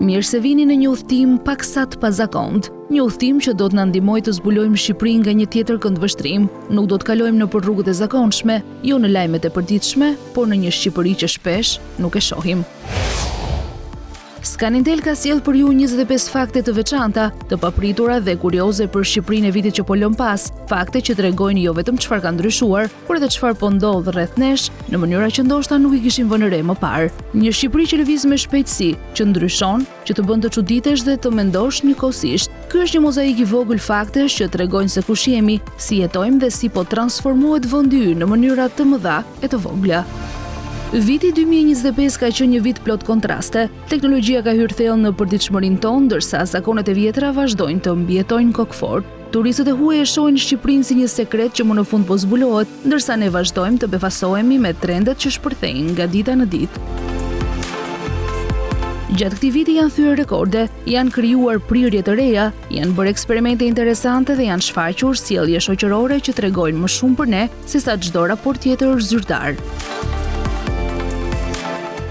Mirë se vini në një udhëtim paksa të pazakont, një udhëtim që do të na ndihmojë të zbulojmë Shqipërinë nga një tjetër këndvështrim. Nuk do të kalojmë nëpër rrugët e zakonshme, jo në lajmet e përditshme, por në një Shqipëri që shpesh nuk e shohim. Scanintel ka sjellë për ju 25 fakte të veçanta, të papritura dhe kurioze për Shqipërinë e vitit që po lëm pas, fakte që tregojnë jo vetëm çfarë ka ndryshuar, por edhe çfarë po ndodh rreth nesh në mënyra që ndoshta nuk i kishim vënë re më parë. Një Shqipëri që lëviz me shpejtësi, që ndryshon, që të bën të çuditesh dhe të mendosh njëkohësisht. Ky është një mozaik i vogël faktesh që tregojnë se kush jemi, si jetojmë dhe si po transformohet vendi ynë në mënyra të mëdha e të vogla. Viti 2025 ka qenë një vit plot kontraste. Teknologjia ka hyrë thellë në përditshmërinë tonë, ndërsa zakonet e vjetra vazhdojnë të mbijetojnë kokfort. Turistët e huaj e shohin Shqipërinë si një sekret që më në fund po zbulohet, ndërsa ne vazhdojmë të befasohemi me trendet që shpërthejnë nga dita në ditë. Gjatë këtij viti janë thyer rekorde, janë krijuar prirje të reja, janë bërë eksperimente interesante dhe janë shfaqur sjellje shoqërore që tregojnë më shumë për ne se sa çdo raport tjetër zyrtar.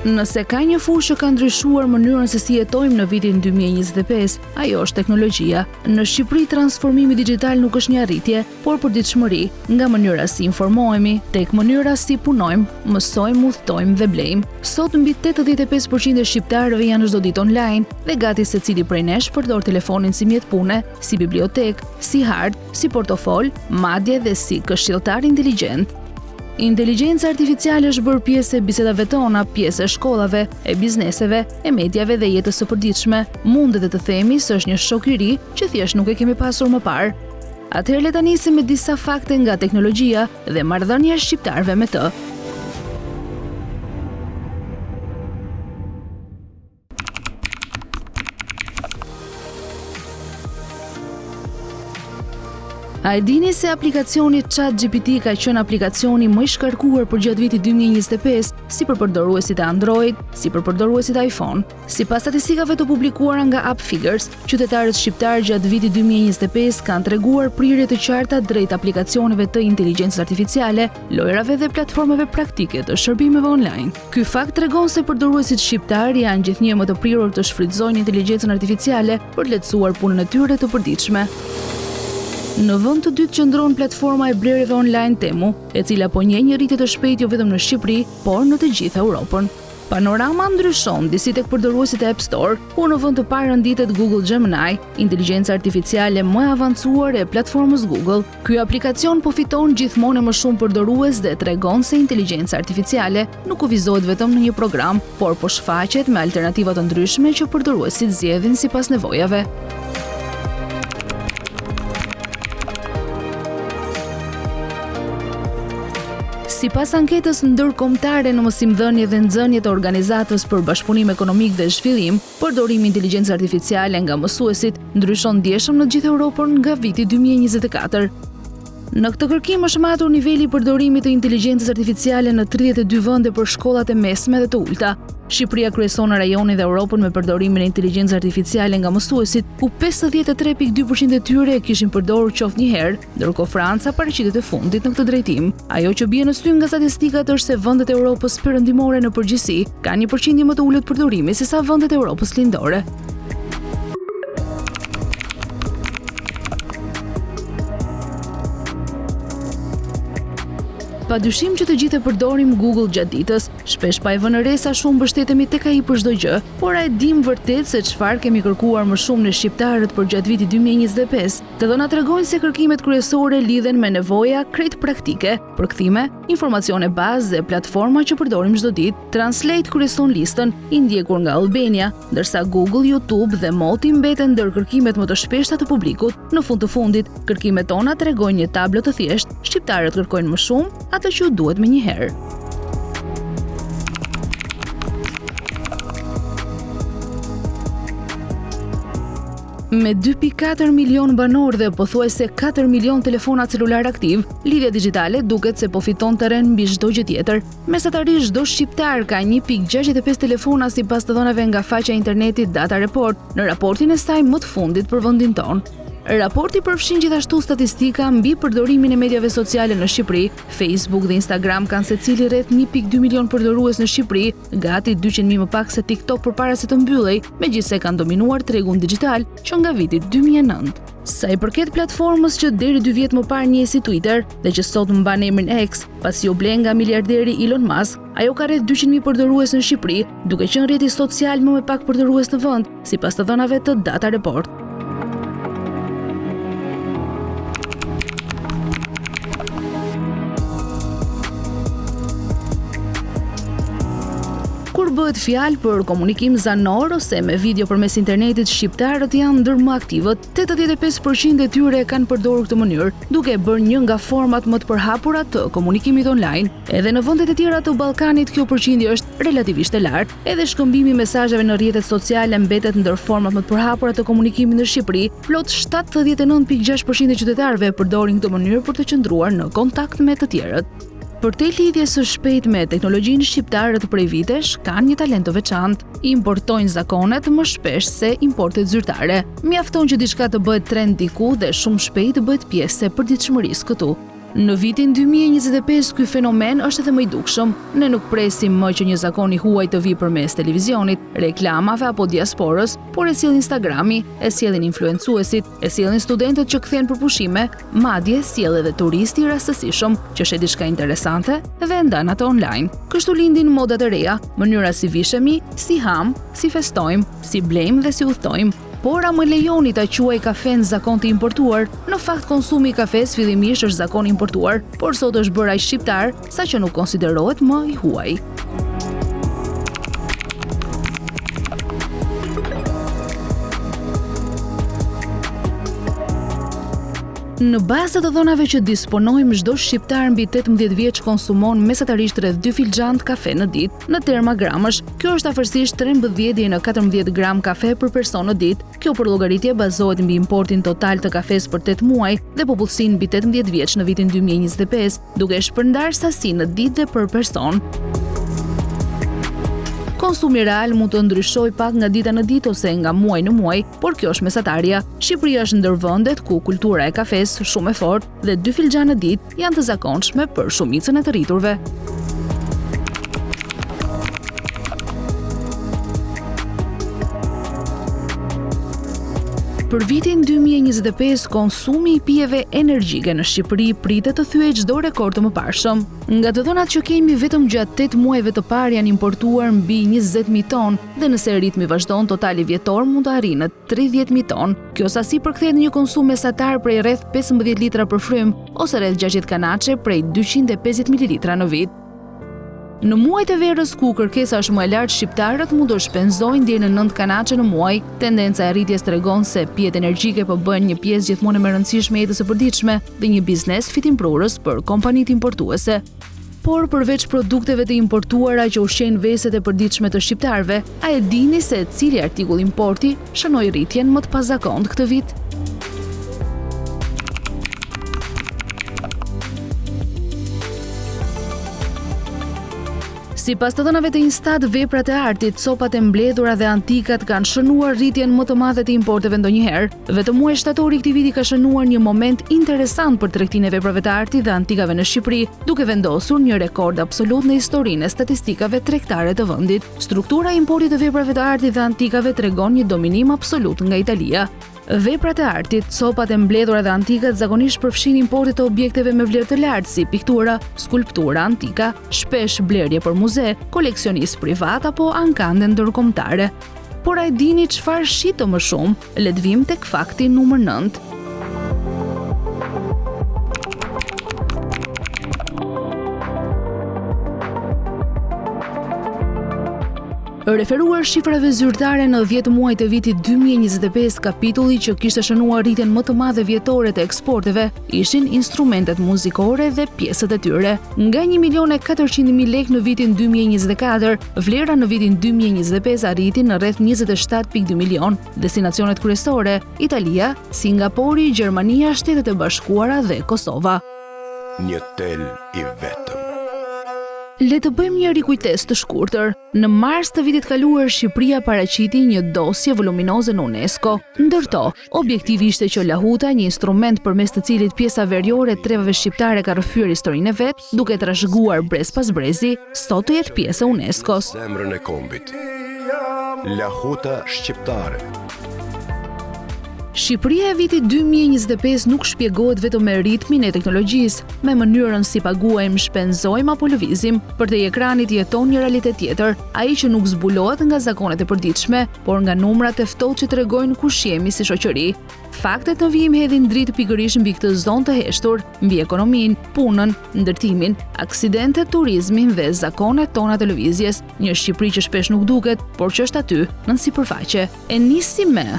Nëse ka një fushë që ka ndryshuar mënyrën se si jetojmë në vitin 2025, ajo është teknologjia. Në Shqipëri transformimi digjital nuk është një arritje, por përditshmëri, nga mënyra si informohemi, tek mënyra si punojmë, mësojmë, udhtojmë dhe blejmë. Sot mbi 85% e shqiptarëve janë çdo ditë online dhe gati secili prej nesh përdor telefonin si mjet pune, si bibliotek, si hard, si portofol, madje dhe si këshilltar inteligjent. Inteligjenca artificiale është bërë pjesë e bisedave tona, pjesë e shkollave, e bizneseve, e mediave dhe jetës së përditshme. Mundet të themi se është një shok i ri që thjesht nuk e kemi pasur më parë. Atëherë le ta nisim me disa fakte nga teknologjia dhe marrëdhënia e shqiptarëve me të. A e dini se aplikacioni ChatGPT ka qenë aplikacioni më i shkarkuar për gjatë vitit 2025, si për përdoruesit e Android, si për përdoruesit iPhone. Sipas statistikave të publikuara nga AppFigures, qytetarët shqiptar gjatë vitit 2025 kanë treguar prirje të qarta drejt aplikacioneve të inteligjencës artificiale, lojrave dhe platformave praktike të shërbimeve online. Ky fakt tregon se përdoruesit shqiptar janë gjithnjë më të prirur të shfrytëzojnë inteligjencën artificiale për të lehtësuar punën e tyre të përditshme. Në vend të dytë qëndron platforma e blerjeve online Temu, e cila po njeh një rritje të shpejtë jo vetëm në Shqipëri, por në të gjithë Europën. Panorama ndryshon disi tek përdoruesit e App Store, ku në vend të parë renditet Google Gemini, inteligjenca artificiale më e avancuar e platformës Google. Ky aplikacion po fiton gjithmonë më shumë përdorues dhe tregon se inteligjenca artificiale nuk kufizohet vetëm në një program, por po shfaqet me alternativa të ndryshme që përdoruesit zgjedhin sipas nevojave. Sipas anketës ndërkombëtare në mosimdhënie dhe nxënje të organizatës për bashkëpunim ekonomik dhe zhvillim, përdorimi i inteligjencës artificiale nga mësuesit ndryshon ndjeshëm në gjithë Europën nga viti 2024. Në këtë kërkim është matur niveli i përdorimit të inteligjencës artificiale në 32 vende për shkollat e mesme dhe të ulta. Shqipëria kryeson në rajonin dhe Europën me përdorimin e inteligjencës artificiale nga mësuesit, ku 53.2% e tyre e kishin përdorur qoftë një herë, ndërkohë Franca paraqitet e fundit në këtë drejtim. Ajo që bie në sy nga statistikat është se vendet e Europës perëndimore në përgjithësi kanë një përqindje më të ulët përdorimi sesa vendet e Europës lindore. Padyshim që të gjithë e përdorim Google gjatë ditës, shpesh pa e vënë re sa shumë mbështetemi tek ai për çdo gjë, por a e dim vërtet se çfarë kemi kërkuar më shumë ne shqiptarët për gjatë vitit 2025? Të dhënat tregojnë se kërkimet kryesore lidhen me nevoja krejt praktike, përkthime, informacione bazë dhe platforma që përdorim çdo ditë. Translate kryeson listën, i ndjekur nga Albania, ndërsa Google, YouTube dhe Moti mbeten ndër kërkimet më të shpeshta të publikut. Në fund të fundit, kërkimet tona tregojnë një tablo të thjeshtë, shqiptarët kërkojnë më shumë, atë që duhet me njëherë. Me 2.4 milion banor dhe pothuajse 4 milion telefona celular aktiv, lidhja digjitale duket se po fiton terren mbi çdo gjë tjetër. Mesatarisht çdo shqiptar ka 1.65 telefona sipas të dhënave nga faqja e internetit Data Report, në raportin e saj më të fundit për vendin tonë. Raporti përfshin gjithashtu statistika mbi përdorimin e mediave sociale në Shqipëri. Facebook dhe Instagram kanë secili rreth 1.2 milion përdorues në Shqipëri, gati 200.000 më pak se TikTok përpara se të mbyllej, megjithse kanë dominuar tregun digjital që nga viti 2009. Sa i përket platformës që deri 2 vjet më parë njihej si Twitter dhe që sot mban emrin X, pasi u ble nga miliarderi Elon Musk, ajo ka rreth 200.000 përdorues në Shqipëri, duke qenë rrjeti social më me pak përdorues në vend, sipas të dhënave të Data Report. Kur bëhet fjalë për komunikim zanor ose me video përmes internetit, shqiptarët janë ndër më aktivët. 85% e tyre kanë përdorur këtë mënyrë, duke e bërë një nga format më të përhapura të komunikimit online. Edhe në vendet e tjera të Ballkanit kjo përqindje është relativisht e lartë. Edhe shkëmbimi i mesazheve në rrjetet sociale mbetet ndër format më të përhapura të komunikimit në Shqipëri. Plot 79.6% e qytetarëve përdorin këtë mënyrë për të qëndruar në kontakt me të tjerët. Për te lidhje së shpejt me teknologjinë, shqiptarët prej vitesh kanë një talent të veçantë. Importojnë zakonet më shpesh se importet zyrtare. Mjafton që diçka të bëhet trend diku dhe shumë shpejt të bëhet pjesë e përditshmërisë këtu. Në vitin 2025 ky fenomen është edhe më i dukshëm. Ne nuk presim më që një zakon i huaj të vijë përmes televizionit, reklamave apo diasporës, por e sjell Instagrami, e sjellin influencuesit, e sjellin studentët që kthehen për pushime, madje sjell edhe turisti rastësishëm që shet diçka interesante dhe e ndan atë online. Kështu lindin modat e reja, mënyra si vishemi, si ham, si festojmë, si blejmë dhe si udhtojmë. Por a më lejoni ta quaj kafen zakon të importuar? Në fakt konsumi i kafes fillimisht është zakon importuar, por sot është bërë aq shqiptar saqë nuk konsiderohet më i huaj. Në bazë të dhënave që disponojmë, çdo shqiptar mbi 18 vjeç konsumon mesatarisht rreth 2 filxhan kafe në ditë. Në terma gramësh, kjo është afërsisht 13 deri në 14 gram kafe për person në ditë. Kjo përllogëritje bazohet mbi importin total të kafes për 8 muaj dhe popullsinë mbi 18 vjeç në vitin 2025, duke shpërndar sasi në ditë dhe për person. Konsumi real mund të ndryshojë pak nga dita në ditë ose nga muaj në muaj, por kjo është mesatarja. Shqipëria është ndër vendet ku kultura e kafes shumë e fortë dhe 2 filxhan në ditë janë të zakonshme për shumicën e të rriturve. Për vitin 2025, konsumi i pijeve energjike në Shqipëri pritet të thyej çdo rekord të mëparshëm. Nga të dhënat që kemi, vetëm gjatë 8 muajve të parë janë importuar mbi 20.000 tonë dhe nëse ritmi vazhdon, totali vjetor mund të arrijë në 30.000 tonë. Kjo sasi përkthehet në një konsum mesatar prej rreth 15 litra për frymë ose rreth 600 kanaçe prej 250 ml në vit. Në muajt e verës ku kërkesa është më e lartë, shqiptarët mund të shpenzojnë deri në 9 kanaçe në muaj. Tendenca e rritjes tregon se pijet energjike po bëhen një pjesë gjithmonë më e rëndësishme e jetës së përditshme dhe një biznes fitimprurës për kompanitë importuese. Por përveç produkteve të importuara që ushqejnë veset e përditshme të shqiptarëve, a e dini se cili artikull importi shënoi rritjen më të pazakontë këtë vit? Sipas të dhënave të Instat, veprat e artit, copat e mbledhura dhe antikat kanë shënuar rritjen më të madhe të importeve ndonjëherë. Vetëm muaji shtator i këtij viti ka shënuar një moment interesant për tregtinë e veprave të artit dhe antikave në Shqipëri, duke vendosur një rekord absolut në historinë e statistikave tregtare të vendit. Struktura e importit të veprave të artit dhe antikave tregon një dominim absolut nga Italia. Veprat e artit, copat e mbledhura dhe antikat zakonisht përfshin importet të objekteve me vlerë të lartë si piktura, skulptura antika, shpesh blerje për muze, koleksionistë privat apo ankande ndërkombëtare. Por a e dini çfarë shitë më shumë? Le të vim tek fakti numër 9. Referuar shifrave zyrtare në 10 muaj të vitit 2025, kapitulli që kishte shënuar rritjen më të madhe vjetore të eksporteve ishin instrumentet muzikore dhe pjesët e tyre. Nga 1.400.000 lekë në vitin 2024, vlera në vitin 2025 arriti në rreth 27.2 milion. Destinacionet kryesore: Italia, Singapori, Gjermania, Shtetet e Bashkuara dhe Kosova. Një tel i vetëm. Le të bëjmë një rikujtes të shkurtër. Në mars të vitit kaluar, Shqipëria paraqiti një dosje voluminoze në UNESCO. Ndërto, objektivi ishte që Lahuta, një instrument përmes të cilit pjesa veriore e trevave shqiptare ka rrëfyer historinë e vet, duke trashëguar brez pas brezi, sot të jetë pjesë e UNESCO-s. Zemrën e kombit. Lahuta shqiptare. Shqipëria e vitit 2025 nuk shpjegohet vetëm me ritmin e teknologjisë, me mënyrën si paguajmë, shpenzojmë apo lëvizim. Përtej ekranit jeton një realitet tjetër, ai që nuk zbulohet nga zakonet e përditshme, por nga numrat e ftohtë që tregojnë kush jemi si shoqëri. Faktet në vijim hedhin dritë pikërisht mbi këtë zonë të heshtur, mbi ekonominë, punën, ndërtimin, aksidentet, turizmin dhe zakonet tona të lëvizjes, një Shqipëri që shpesh nuk duket, por që është aty, nën sipërfaqe. E nisi me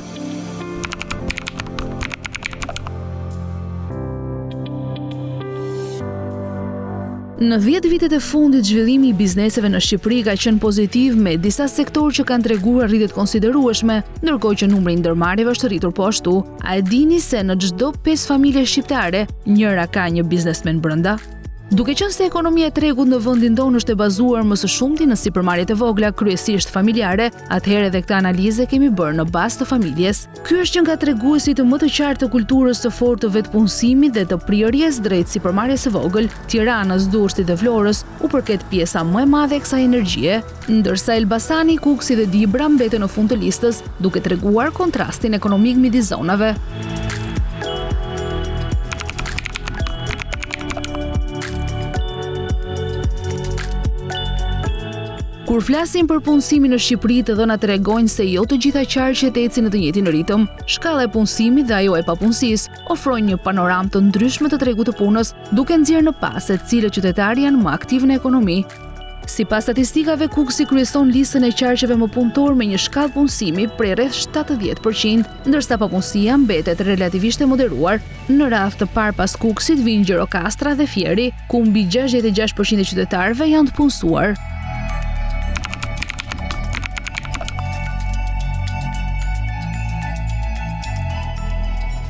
Në 10 vitet e fundit, zhvillimi i bizneseve në Shqipëri ka qenë pozitiv me disa sektorë që kanë treguar rritje konsiderueshme, ndërkohë që numri i ndërmarrjeve është rritur po ashtu. A e dini se në çdo 5 familje shqiptare, njëra ka një biznesmen brenda? Duke qenë se ekonomia e tregut në vendin tonë është e bazuar më së shumti në sipërmarrjet e vogla, kryesisht familjare, atëherë edhe këtë analizë kemi bërë në bazë të familjes. Ky është një nga treguesit më të qartë të kulturës së fortë të vetpunësimit dhe të prirjes drejt sipërmarrjes së vogël. Tiranës, Durrësit dhe Florës u përket pjesa më e madhe e kësaj energjie, ndërsa Elbasani, Kuksi dhe Dibra mbeten në fund të listës, duke treguar kontrastin ekonomik midis zonave. Kur flasim për punësimin në Shqipëri, të dhënat tregojnë se jo të gjitha qarqet ecin në të njëjtin ritëm. Shkalla e punësimit dhe ajo e papunësisë ofrojnë një panoramë të ndryshme të tregut të punës, duke nxjerrë në pas se cilët qytetarë janë më aktiv në ekonomi. Sipas statistikave, Kuksi kryeson listën e qarqeve më punëtor me një shkallë punësimi prej rreth 70%, ndërsa papunësia mbetet relativisht e moderuar. Në radhë të parë pas Kuksit vijnë Gjirokastra dhe Fieri, ku mbi 66% e qytetarëve janë të punësuar.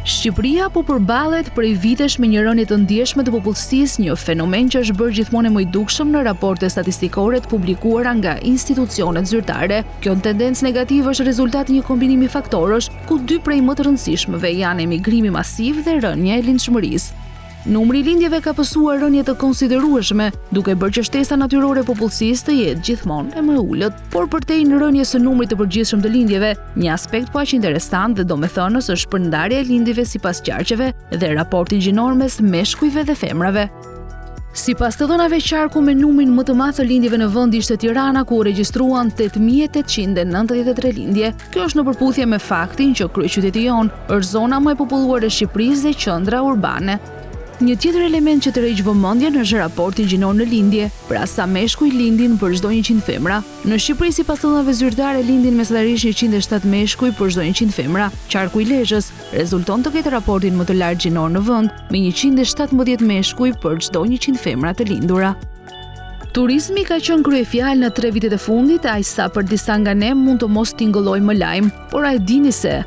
Shqipëria po përballet prej vitesh me një rënje të ndjeshme të popullsisë, një fenomen që është bërë gjithmonë më i dukshëm në raporte statistikore të publikuara nga institucionet zyrtare. Kjo tendencë negative është rezultati i një kombinimi faktorësh, ku dy prej më të rëndësishmëve janë emigrimi masiv dhe rënja e lindshmërisë. Numri i lindjeve ka pësuar rënje të konsiderueshme, duke bërë që shtesa natyrore e popullsisë të jetë gjithmonë e më ulët. Por përtej në rënjes së numrit të përgjithshëm të lindjeve, një aspekt po aq interesant dhe domethënës është përndarja e lindjeve sipas qarqeve dhe raporti gjinor mes meshkujve dhe femrave. Sipas të dhënave qarku me numrin më të madh të lindjeve në vend ishte Tirana, ku u regjistruan 8893 lindje. Kjo është në përputhje me faktin që kryeqyteti jon është zona më e populluar e Shqipërisë dhe qendra urbane. Një tjetër element që tërheq vëmendjen është raporti gjinor në lindje, pra sa meshkuj lindin për çdo 100 femra. Në Shqipëri, sipas të dhënave zyrtare, lindin mesatarisht 107 meshkuj për çdo 100 femra. Qarku i Lezhës rezulton të ketë raportin më të lartë gjinor në vend, me 117 meshkuj për çdo 100 femra të lindura. Turizmi ka qenë kryefjalë në 3 vitet e fundit, aq sa për disa nga ne mund të mos tingëllojë më lajm, por a e dini se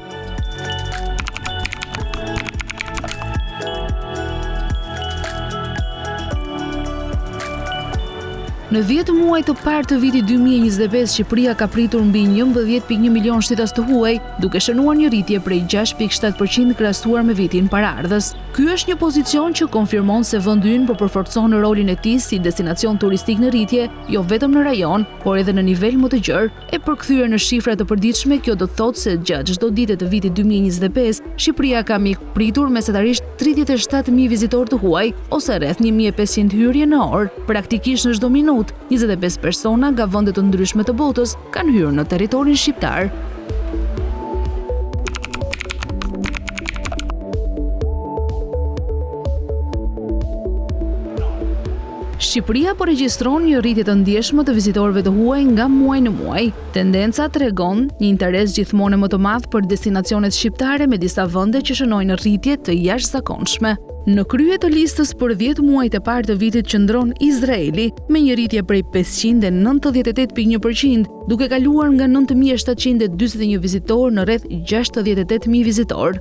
në 10 muaj të parë të vitit 2025, Shqipëria ka pritur mbi 11.1 milion shtetas të huaj, duke shënuar një rritje prej 6.7% krahasuar me vitin paraardhës. Ky është një pozicion që konfirmon se vendi ynë po përforcon rolin e tij si destinacion turistik në rritje, jo vetëm në rajon, por edhe në nivel më të gjerë. E përkthyer në shifra të përditshme, kjo do të thotë se gjatë çdo dite të vitit 2025, Shqipëria ka pritur mesatarisht 37.000 vizitorë të huaj, ose rreth 1.500 hyrje në orë, praktikisht në çdo minutë. 25 persona nga vende të ndryshme të botës kanë hyrë në territorin shqiptar. Shqipëria po regjistron një rritje të ndjeshme të vizitorëve të huaj nga muaj në muaj. Tendenca tregon një interes gjithmonë më të madh për destinacionet shqiptare, me disa vende që shënojnë rritje të jashtëzakonshme. Në krye të listës për 10 muajt e parë të vitit qëndron Izraeli, me një rritje prej 598.1%, duke kaluar nga 9.741 vizitorë në rreth 68.000 vizitorë.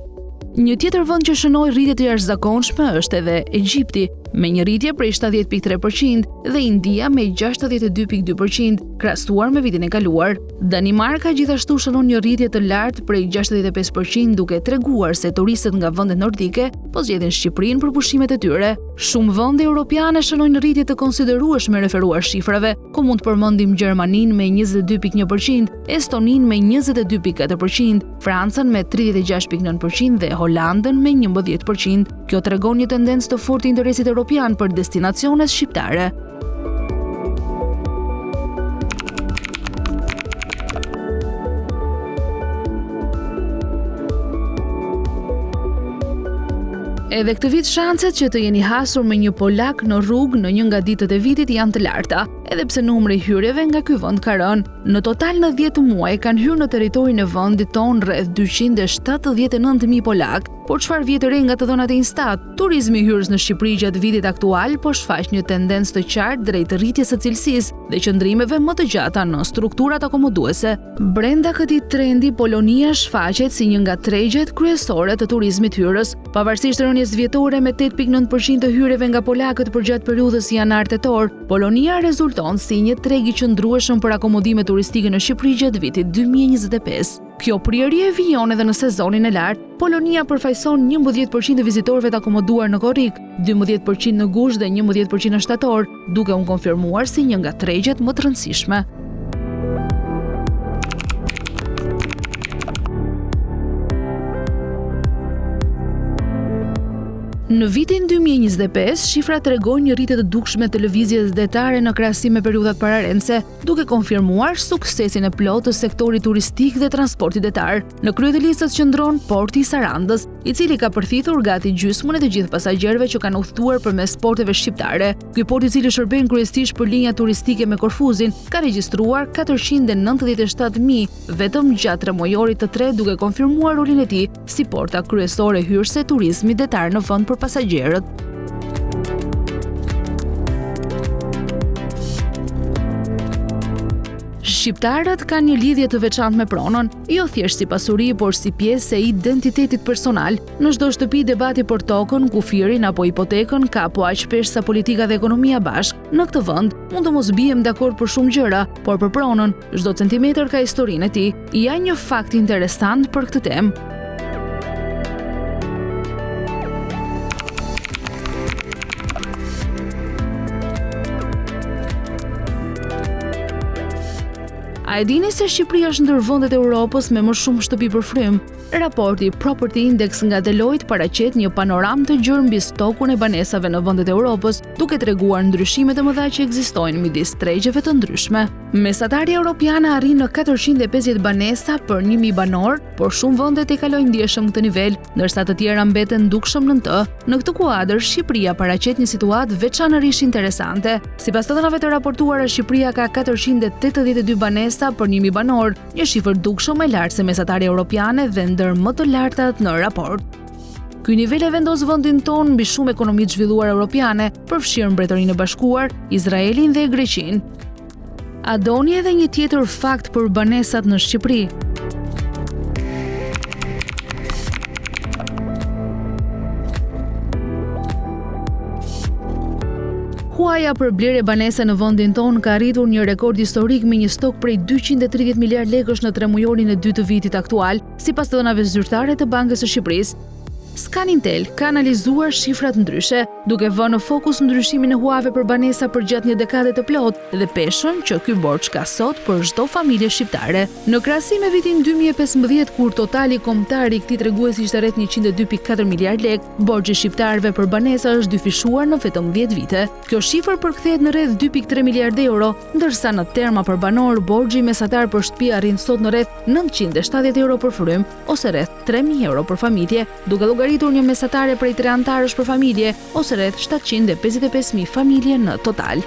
Një tjetër vend që shënoi rritje të jashtëzakonshme është edhe Egjipti, me një rritje prej 70.3% dhe India me 62.2%, krahasuar me vitin e kaluar. Danimarka gjithashtu shënon një rritje të lartë prej 65%, duke treguar se turistët nga vendet nordike po zgjedhin Shqipërinë për pushimet e tyre. Shumë vende europiane shënojnë rritje të konsiderueshme referuar shifrave, ku mund të përmendim Gjermaninë me 22.1%, Estoninë me 22.4%, Francën me 36.9% dhe Holandën me 11%. Kjo tregon një tendencë të fortë interesit europian për destinacionet shqiptare. Edhe këtë vit shanset që të jeni hasur me një polak në rrugë në një nga ditët e vitit janë të larta, edhe pse numri i hyrjeve nga ky vend ka rënë. Në total në 10 muaj kanë hyrë në territorin e vendit ton rreth 279.000 polak. Por çfarë vjet re nga të dhënat e Instat? Turizmi i hyrjes në Shqipëri gjatë vitit aktual po shfaq një tendencë të qartë drejt rritjes së cilësisë dhe qëndrimeve më të gjata në strukturat akomoduese. Brenda këtij trendi, Polonia shfaqet si një nga tregjet kryesore të turizmit hyrës. Pavarësisht rënies vjetore me 8.9% të hyrjeve nga polakët përgjatë periudhës janar-tetor, Polonia rezulton si një treg i qëndrueshëm për akomodime turistike në Shqipëri gjatë vitit 2025. Kjo prirje vijon edhe në sezonin e lartë. Polonia përfaqëson 11% të vizitorëve të akomoduar në korrik, 12% në gusht dhe 11% në shtator, duke u konfirmuar si një nga tregjet më të rëndësishme. Në vitin 2025, shifrat tregojnë një rritje të dukshme të lëvizjes detare në krahasim me periudhat pararendse, duke konfirmuar suksesin e plotë të sektorit turistik dhe transportit detar. Në krye të listës qëndron porti i Sarandës, i cili ka përfititur gati gjysmën e të gjithë pasagjerëve që kanë udhëtuar përmes porteve shqiptare. Ky port, i cili shërben kryesisht për linja turistike me Korfuzin, ka regjistruar 497.000 vetëm gjatë tremujorit të tretë, duke konfirmuar rolin e tij si porta kryesore hyrëse e turizmit detar në vend për pasagjerët. Shqiptarët kanë një lidhje të veçantë me pronën, jo thjesht si pasuri, por si pjesë e identitetit personal. Në çdo shtëpi debati për tokën, kufirin apo hipotekën ka po aq shpesh sa politika dhe ekonomia bashk. Në këtë vend mund të mos bijem dakord për shumë gjëra, por për pronën, çdo centimetër ka historinë e tij. Ja një fakt interesant për këtë temë. A e dini se Shqipëria është ndër vendet e Europës me më shumë shtëpi për frym? Raporti Property Index nga Deloitte paraqet një panoramë të gjerë mbi stokun e banesave në vendet e Europës, duke treguar ndryshimet e mëdha që ekzistojnë midis tregjeve të ndryshme. Mesatarja europiane arrin në 450 banesa për 1.000 banor, por shumë vendet e kalojnë ndjeshëm këtë nivel, ndërsa të tjera mbeten dukshëm nën të. Në këtë kuadër, Shqipëria paraqet një situatë veçanërisht interesante. Sipas të dhënave të raportuara, Shqipëria ka 482 banesa për 1.000 banor, një shifër dukshëm më lart se mesatarja europiane dhe ndër më të lartat në raport. Ky nivel e vendos vendin ton mbi shumë ekonomi të zhvilluara europiane, përfshirë Mbretërinë e Bashkuar, Izraelin dhe Greqinë. A doni edhe një tjetër fakt për banesat në Shqipëri? Huaja për blerje banese në vendin ton ka arritur një rekord historik me një stok prej 230 miliard lekësh në tremujorin e dytë të vitit aktual, sipas të dhënave zyrtare të Bankës së Shqipërisë. Scanintel ka analizuar shifrat ndryshe, duke vënë në fokus ndryshimin e huajve për banesa përgjatë një dekade të plotë dhe peshën që ky borxh ka sot për çdo familje shqiptare. Në krahasim me vitin 2015, kur totali kombëtar i këtij treguesi ishte rreth 102.4 miliard lekë, borxhi shqiptarëve për banesa është dyfishuar në vetëm 10 vite. Kjo shifër përkthehet në rreth 2.3 miliard euro, ndërsa në terma për banor, borxhi mesatar për shtëpi arrin sot në rreth 970 euro për frym ose rreth 3.000 euro për familje, duke llogaritur një mesatare prej 3 antarësh për familje ose rreth 755.000 familje në total.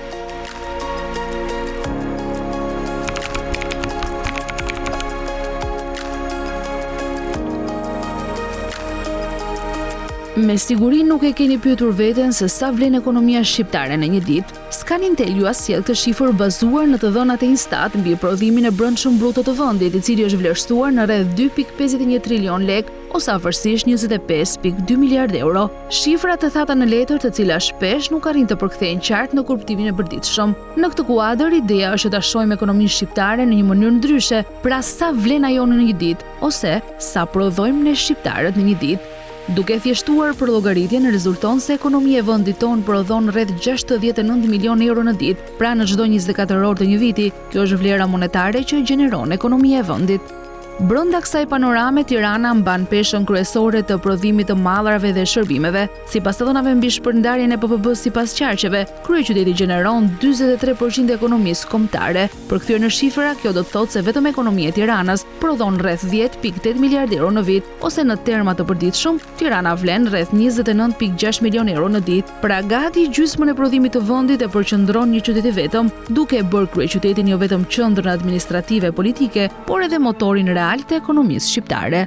Me siguri nuk e keni pyetur veten se sa vlen ekonomia shqiptare në një ditë. Scanintel ju sjell këtë shifër bazuar në të dhënat e Instat mbi prodhimin e brendshëm bruto të vendit, i cili është vlerësuar në rreth 2.51 trilion lekë ose afërsisht 25.2 miliard euro. Shifra të thata në letër, të cilat shpesh nuk arrin të përkthehen qartë në kuptimin e përditshëm. Në këtë kuadër, ideja është ta shohim ekonominë shqiptare në një mënyrë ndryshe, pra sa vlen ajo në një ditë, ose sa prodhojmë ne shqiptarët në një ditë. Duke thjeshtuar për llogaritjen, rezulton se ekonomia e vendit tonë prodhon rreth 69 milion euro në ditë, pra në çdo 24 orë të një viti. Kjo është vlera monetare që gjeneron ekonomia e vendit. Brenda kësaj panorame, Tirana mban peshën kryesore të prodhimit të mallrave dhe shërbimeve. Sipas të dhënave mbi shpërndarjen e PPB sipas qarqeve, kryeqyteti gjeneron 43% e ekonomisë kombëtare. Përkthyer në shifra, kjo do të thotë se vetëm ekonomia e Tiranës prodhon rreth 10.8 miliard euro në vit, ose në terma të përditshëm, Tirana vlen rreth 29.6 milion euro në ditë, pra gati gjysmën e prodhimit të vendit e përqendron një qytet i vetëm, duke bërë kryeqytetin jo vetëm qendrën administrative e politike, por edhe motorin real të ekonomisë shqiptare.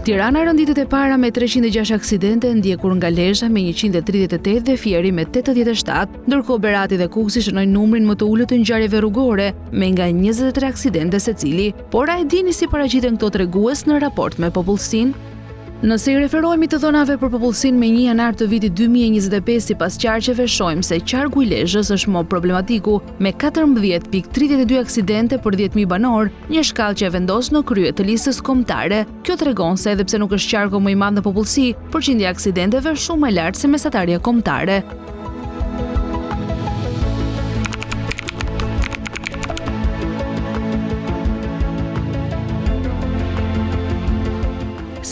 Tirana rënditet e para me 306 aksidente, ndjekur nga Lezhë me 138 dhe Fieri me 87, ndërkohë Berati dhe Kuksi shënojnë numrin më të ulët të ngjarjeve rrugore me nga 23 aksidente secili. Por a e dini si paraqiten këto tregues në raport me popullsinë? Nëse i referohemi të dhënave për popullsinë me 1 janar të vitit 2025 sipas qarqeve, shohim se qarku i Lezhës është më problematiku me 14.32 aksidente për 10.000 banor, një shkallë që e vendos në krye të listës kombëtare. Kjo tregon se edhe pse nuk është qarku më i madh në popullsi, përqindja e aksidenteve është shumë më lartë se mesatarja kombëtare.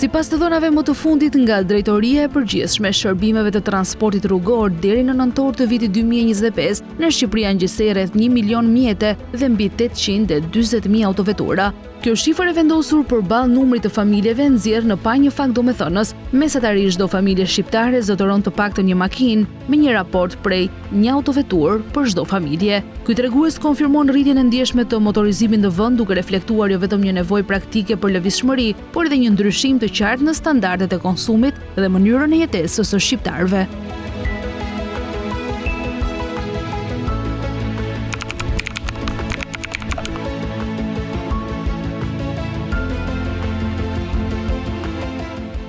Sipas të dhënave më të fundit nga Drejtoria e Përgjithshme e Shërbimeve të Transportit Rrugor, deri në nëntor të vitit 2025, në Shqipëri janë gjithsej rreth 1 milion mjete dhe mbi 840.000 autovetura. Kjo shifër e vendosur përballë numrit të familjeve nxjerr në pa një fakt domethënës, mesatarisht çdo familje shqiptare zotëron të paktën një makinë, me një raport prej një autovetur për çdo familje. Ky tregues konfirmon rritjen e ndjeshme të motorizimit në vend, duke reflektuar jo vetëm një nevojë praktike për lëvizshmëri, por edhe një ndryshim të qartë në standardet e konsumit dhe mënyrën e jetesës së shqiptarëve.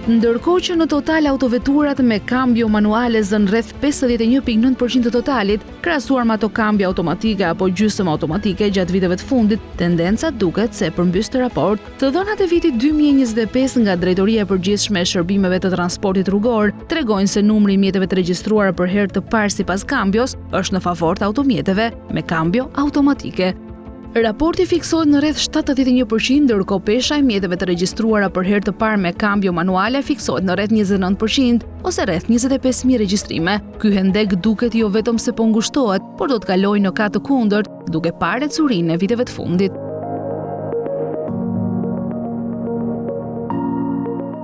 Ndërkohë që në total autoveturat me kambio manuale zën rreth 51.9% të totalit, krahasuar me ato kambio automatike apo gjysmë automatike gjatë viteve të fundit, tendenca duket se përmbys të raport. Të dhënat e vitit 2025 nga Drejtoria e Përgjithshme e Shërbimeve të Transportit Rrugor tregojnë se numri i mjeteve të regjistruara për herë të parë sipas kambios është në favor të automjeteve me kambio automatike. Raporti fiksohet në rreth 71%, ndërkohë pesha e mjeteve të regjistruara për herë të parë me kambio manuale fiksohet në rreth 29%, ose rreth 25.000 regjistrime. Ky hendek duket jo vetëm se po ngushtohet, por do të kalojë në kat të kundërt, duke parë ecurinë e viteve të fundit.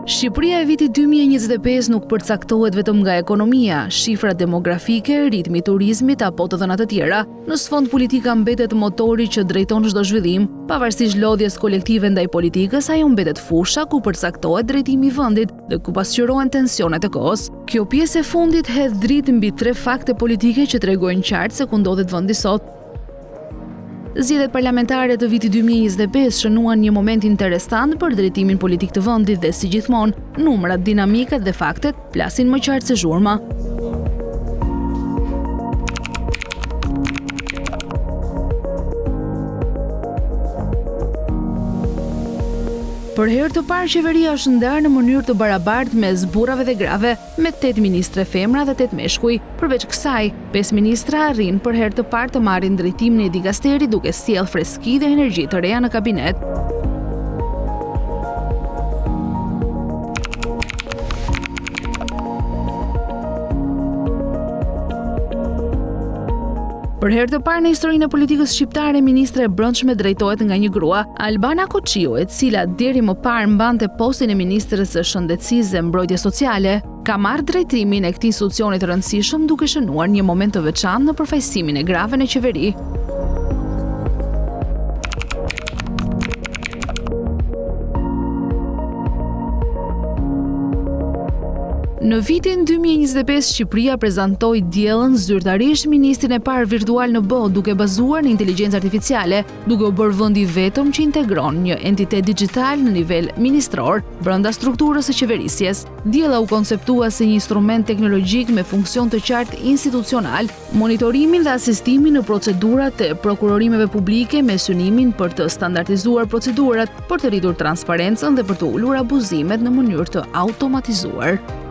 Shqipëria e vitit 2025 nuk përcaktohet vetëm nga ekonomia, shifra demografike, ritmi i turizmit apo të dhëna të tjera. Në sfond politika mbetet motori që drejton çdo zhvillim. Pavarësisht lodhjes kolektive ndaj politikës, ajo mbetet fusha ku përcaktohet drejtimi i vendit dhe ku pasqyrohen tensionet e kohës. Kjo pjesë e fundit hedh dritë mbi 3 fakte politike që tregojnë qartë se ku ndodhet vendi sot. Zgjedhjet parlamentare të vitit 2025 shënuan një moment interesant për drejtimin politik të vendit dhe si gjithmonë, numrat, dinamikat dhe faktet flasin më qartë se zhurma. Për herë të parë qeveria është ndarë në mënyrë të barabartë mes burrave dhe grave, me 8 ministre femra dhe 8 meshkuj. Përveç kësaj, 5 ministra arrin për herë të parë të marrin drejtimin e dikasterit duke sjellë freski dhe energji të reja në kabinet. Për herë të parë në historinë e politikës shqiptare, ministre e brendshme drejtohet nga një grua, Albana Koçiu, e cila deri më parë mbante postin e ministres së shëndetësisë dhe mbrojtjes sociale, ka marrë drejtimin e këtij institucioni të rëndësishëm duke shënuar një moment të veçantë në përfaqësimin e grave në qeveri. Në vitin 2025, Shqipëria prezantoi diellën zyrtarisht ministrin e parë virtual në botë duke bazuar në inteligjencë artificiale, duke u bërë vendi vetëm që integron një entitet digjital në nivel ministror brenda strukturës së qeverisjes. Diella u konceptua si një instrument teknologjik me funksion të qartë institucional, monitorimin dhe asistimin në procedurat e prokurorimeve publike me synimin për të standardizuar procedurat, për të rritur transparencën dhe për të ulur abuzimet në mënyrë të automatizuar.